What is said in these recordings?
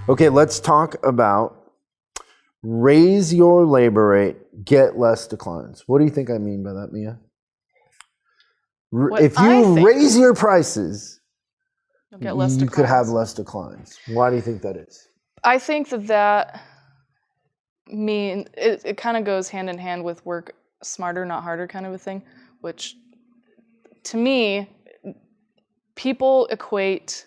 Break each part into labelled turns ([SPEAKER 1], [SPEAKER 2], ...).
[SPEAKER 1] Okay, let's talk about raise your labor rate, get less declines. What do you think I mean by that, Mia? If you raise your prices, you could have less declines. Why do you think that is?
[SPEAKER 2] I think that it kind of goes hand in hand with work smarter, not harder kind of a thing, which to me, people equate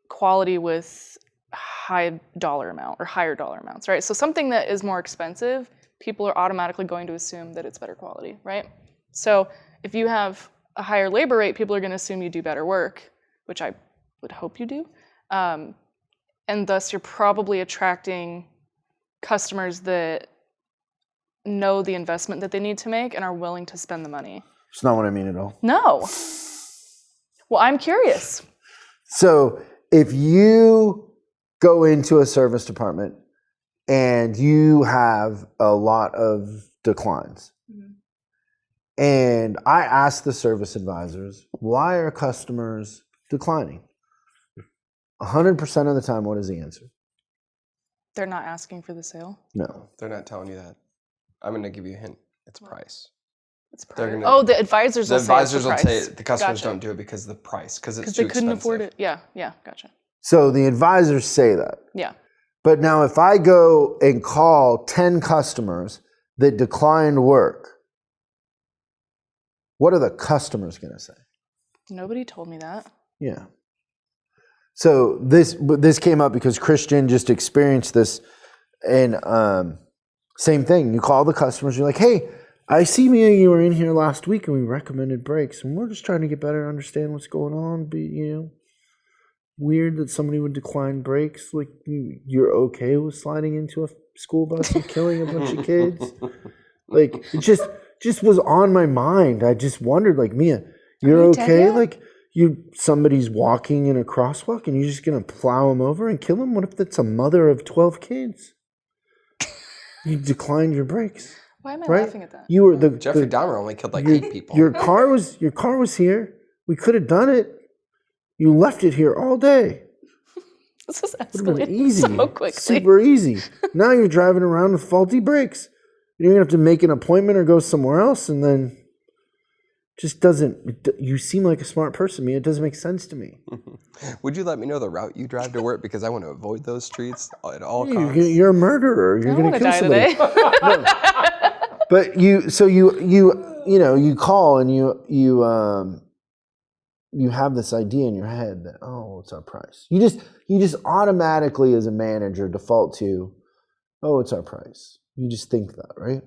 [SPEAKER 2] quality with high dollar amount or higher dollar amounts, right? So something that is more expensive, people are automatically going to assume that it's better quality, right? So if you have a higher labor rate, people are going to assume you do better work, which I would hope you do. And thus you're probably attracting customers that know the investment that they need to make and are willing to spend the money.
[SPEAKER 1] It's not what I mean at all.
[SPEAKER 2] No. Well, I'm curious.
[SPEAKER 1] So if you go into a service department and you have a lot of declines, and I ask the service advisors, why are customers declining? 100% of the time, what is the answer?
[SPEAKER 2] They're not asking for the sale?
[SPEAKER 1] No.
[SPEAKER 3] They're not telling you that. I'm going to give you a hint. It's price.
[SPEAKER 2] It's price. The advisors will say
[SPEAKER 3] the advisors will say the customers don't do it because of the price, because it's too expensive. Because they couldn't afford it.
[SPEAKER 2] Yeah, gotcha.
[SPEAKER 1] So the advisors say that.
[SPEAKER 2] Yeah.
[SPEAKER 1] But now if I go and call 10 customers that declined work, what are the customers going to say?
[SPEAKER 2] Nobody told me that.
[SPEAKER 1] Yeah. So this came up because Christian just experienced this, and same thing. You call the customers, you're like, hey, I see Mia, you were in here last week and we recommended brakes, and we're just trying to get better, understand what's going on. But weird that somebody would decline brakes. Like you're okay with sliding into a school bus and killing a bunch of kids? Like it just was on my mind. I just wondered, like, Mia, you're okay? Like somebody's walking in a crosswalk and you're just gonna plow them over and kill them? What if that's a mother of 12 kids? You declined your brakes.
[SPEAKER 2] Why am I laughing at that?
[SPEAKER 1] You were
[SPEAKER 3] Jeffrey Dahmer only killed like 8 people.
[SPEAKER 1] Your car was here. We could have done it. You left it here all day.
[SPEAKER 2] This is escalating so quickly.
[SPEAKER 1] Super easy. Now you're driving around with faulty brakes. You're going to have to make an appointment or go somewhere else, and then just doesn't. You seem like a smart person, Mia. It doesn't make sense to me.
[SPEAKER 3] Would you let me know the route you drive to work, because I want to avoid those streets at all costs?
[SPEAKER 1] You're a murderer. You're going to kill somebody.
[SPEAKER 2] Today.
[SPEAKER 1] But you call and you have this idea in your head that, oh, it's our price. You just automatically as a manager default to, oh, it's our price. You just think that, right?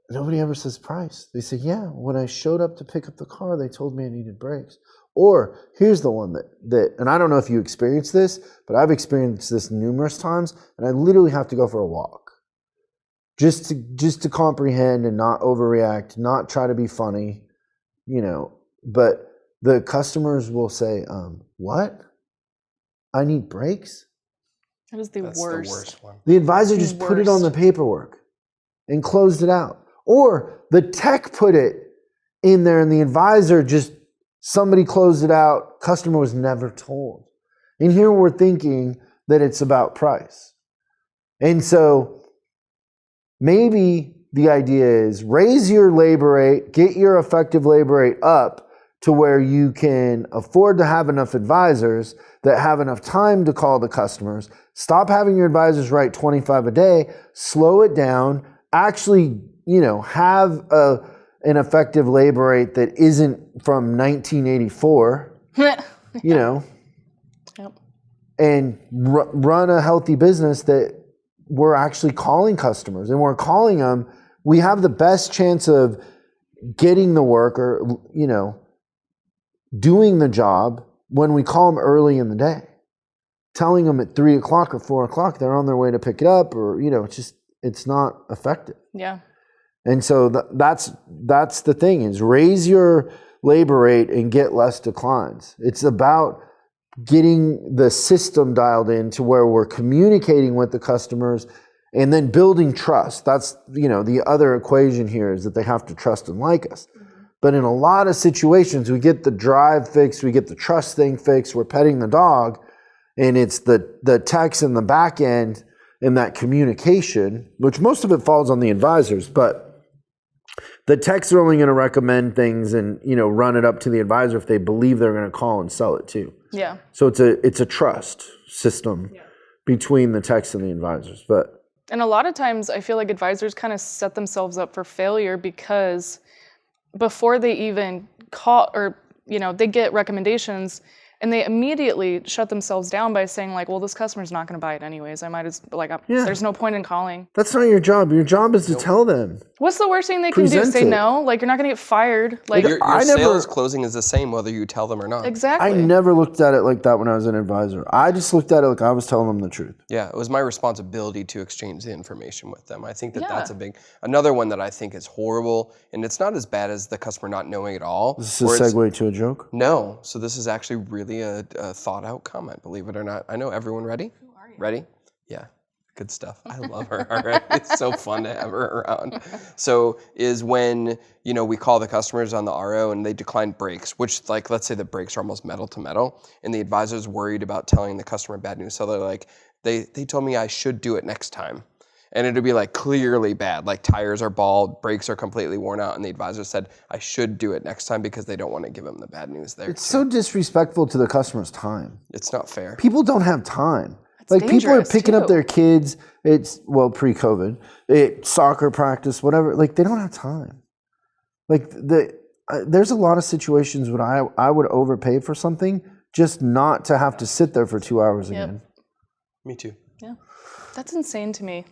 [SPEAKER 1] Nobody ever says price. They say, yeah, when I showed up to pick up the car, they told me I needed brakes. Or here's the one that, and I don't know if you experienced this, but I've experienced this numerous times, and I literally have to go for a walk. Just to comprehend and not overreact, not try to be funny, but the customers will say, what? I need brakes?
[SPEAKER 2] That is the worst.
[SPEAKER 3] The worst one.
[SPEAKER 1] The advisor just put it on the paperwork and closed it out. Or the tech put it in there and the advisor somebody closed it out. Customer was never told. And here we're thinking that it's about price. And so maybe the idea is raise your labor rate, get your effective labor rate up to where you can afford to have enough advisors that have enough time to call the customers. Stop having your advisors write 25 a day, slow it down, actually, have an effective labor rate that isn't from 1984, Yep. And run a healthy business that we're actually calling customers, and we're calling them. We have the best chance of getting the work or, doing the job when we call them early in the day, telling them at 3 o'clock or 4 o'clock they're on their way to pick it up, or, it's not effective.
[SPEAKER 2] Yeah.
[SPEAKER 1] And so that's the thing, is raise your labor rate and get less declines. It's about getting the system dialed in to where we're communicating with the customers and then building trust. That's, the other equation here is that they have to trust and like us. But in a lot of situations, we get the drive fixed, we get the trust thing fixed, we're petting the dog, and it's the techs in the back end and that communication, which most of it falls on the advisors, but the techs are only going to recommend things and, you know, run it up to the advisor if they believe they're going to call and sell it too.
[SPEAKER 2] Yeah.
[SPEAKER 1] So it's a trust system between the techs and the advisors.
[SPEAKER 2] And a lot of times I feel like advisors kind of set themselves up for failure because before they even call or, you know, they get recommendations and they immediately shut themselves down by saying like, well, this customer's not going to buy it anyways. I might as there's no point in calling.
[SPEAKER 1] That's not your job. Your job is to tell them.
[SPEAKER 2] What's the worst thing they can do?
[SPEAKER 1] Present
[SPEAKER 2] Say
[SPEAKER 1] it.
[SPEAKER 2] no? Like, you're not going to get fired. Like,
[SPEAKER 3] Your sales closing is the same whether you tell them or not.
[SPEAKER 2] exactly.
[SPEAKER 1] I never looked at it like that when I was an advisor. I just looked at it like I was telling them the truth.
[SPEAKER 3] Yeah, it was my responsibility to exchange the information with them. I think that that's
[SPEAKER 2] Yeah.
[SPEAKER 3] another one that I think is horrible, and it's not as bad as the customer not knowing at all.
[SPEAKER 1] Is this a segue to a joke?
[SPEAKER 3] No, so this is actually really a thought out comment, believe it or not. I know everyone ready? Who are you? Ready? Yeah. Good stuff. I love her. All right. It's so fun to have her around. So is when, you know, we call the customers on the RO and they decline brakes, which like, let's say the brakes are almost metal to metal and the advisor's worried about telling the customer bad news. So they're like, they told me I should do it next time. And it'll be like clearly bad, like tires are bald, brakes are completely worn out. And the advisor said, I should do it next time because they don't want to give them the bad news there.
[SPEAKER 1] It's so disrespectful to the customer's time.
[SPEAKER 3] It's not fair.
[SPEAKER 1] People don't have time. Like people are
[SPEAKER 2] dangerous,
[SPEAKER 1] picking up
[SPEAKER 2] too.
[SPEAKER 1] their kids. It's pre-COVID, soccer practice, whatever. Like they don't have time. Like there's a lot of situations when I would overpay for something just not to have to sit there for 2 hours again.
[SPEAKER 3] Me too.
[SPEAKER 2] Yeah. That's insane to me.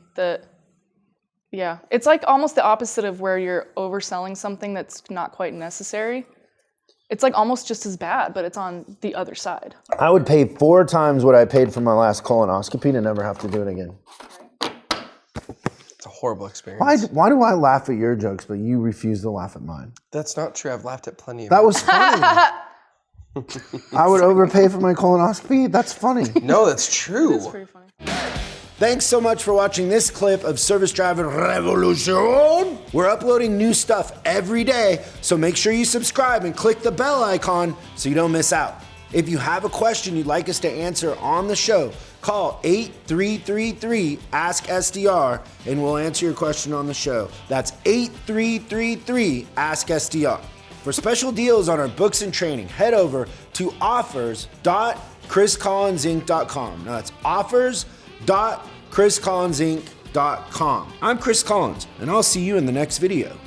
[SPEAKER 2] It's like almost the opposite of where you're overselling something that's not quite necessary. It's like almost just as bad, but it's on the other side.
[SPEAKER 1] I would pay 4 times what I paid for my last colonoscopy to never have to do it again.
[SPEAKER 3] It's a horrible experience.
[SPEAKER 1] Why do I laugh at your jokes, but you refuse to laugh at mine?
[SPEAKER 3] That's not true. I've laughed at plenty of
[SPEAKER 1] That
[SPEAKER 3] them.
[SPEAKER 1] was funny. I would overpay for my colonoscopy? That's funny.
[SPEAKER 3] No, that's true.
[SPEAKER 2] It's pretty funny.
[SPEAKER 1] Thanks so much for watching this clip of Service Driver Revolution. We're uploading new stuff every day, so make sure you subscribe and click the bell icon so you don't miss out. If you have a question you'd like us to answer on the show, call 8333-ASK-SDR and we'll answer your question on the show. That's 8333-ASK-SDR. For special deals on our books and training, head over to offers.chriscollinsinc.com. Now that's offers.chriscollinsinc.com. I'm Chris Collins, and I'll see you in the next video.